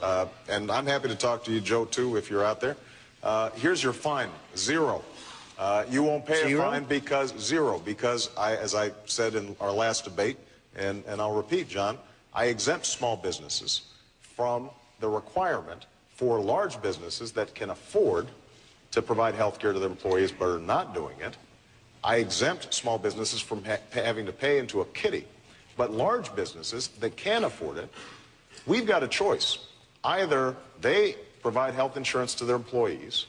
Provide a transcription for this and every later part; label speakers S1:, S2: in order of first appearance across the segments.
S1: And I'm happy to talk to you, Joe, too, if you're out there. Here's your fine, zero. You won't pay a fine because as I said in our last debate, and I'll repeat, John, I exempt small businesses from the requirement for large businesses that can afford to provide health care to their employees but are not doing it. I exempt small businesses from having to pay into a kitty. But large businesses that can afford it, we've got a choice. Either they provide health insurance to their employees,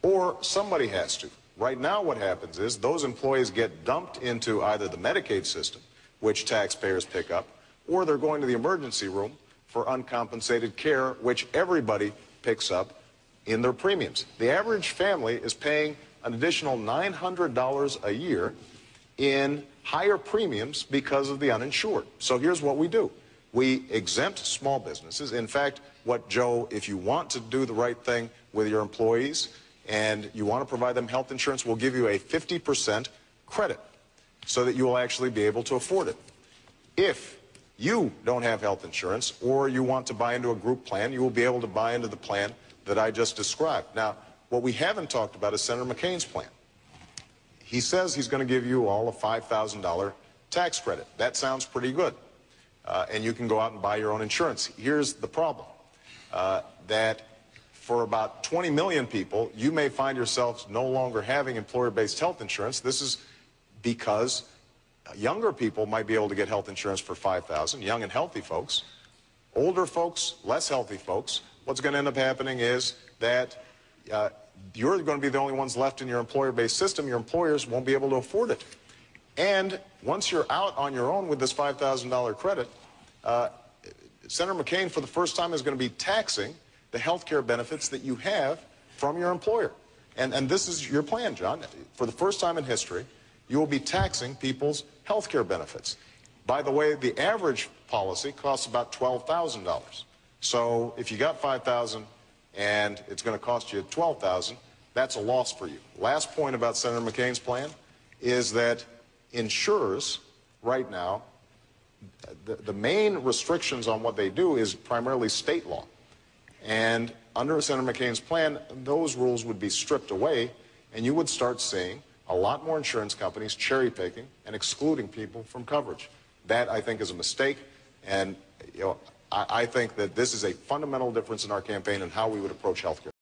S1: or somebody has to. Right now what happens is those employees get dumped into either the Medicaid system, which taxpayers pick up, or they're going to the emergency room for uncompensated care, which everybody picks up in their premiums. The average family is paying an additional $900 a year in higher premiums because of the uninsured. So here's what we do. We exempt small businesses. In fact, Joe, if you want to do the right thing with your employees and you want to provide them health insurance, we'll give you a 50% credit so that you will actually be able to afford it. If you don't have health insurance or you want to buy into a group plan, you will be able to buy into the plan that I just described. Now, what we haven't talked about is Senator McCain's plan. He says he's going to give you all a $5,000 tax credit. That sounds pretty good. And you can go out and buy your own insurance. Here's the problem, that for about 20 million people, you may find yourselves no longer having employer-based health insurance. This is because younger people might be able to get health insurance for $5,000, young and healthy folks. Older folks, less healthy folks, what's going to end up happening is that you're going to be the only ones left in your employer-based system. Your employers won't be able to afford it. And once you're out on your own with this $5,000 credit, Senator McCain, for the first time, is going to be taxing the health care benefits that you have from your employer. And this is your plan, John. For the first time in history, you will be taxing people's health care benefits. By the way, the average policy costs about $12,000. So if you got $5,000 and it's going to cost you $12,000, that's a loss for you. Last point about Senator McCain's plan is that insurers right now, the main restrictions on what they do is primarily state law. And under Senator McCain's plan, those rules would be stripped away, and you would start seeing a lot more insurance companies cherry-picking and excluding people from coverage. That, I think, is a mistake, and I think that this is a fundamental difference in our campaign and how we would approach health care.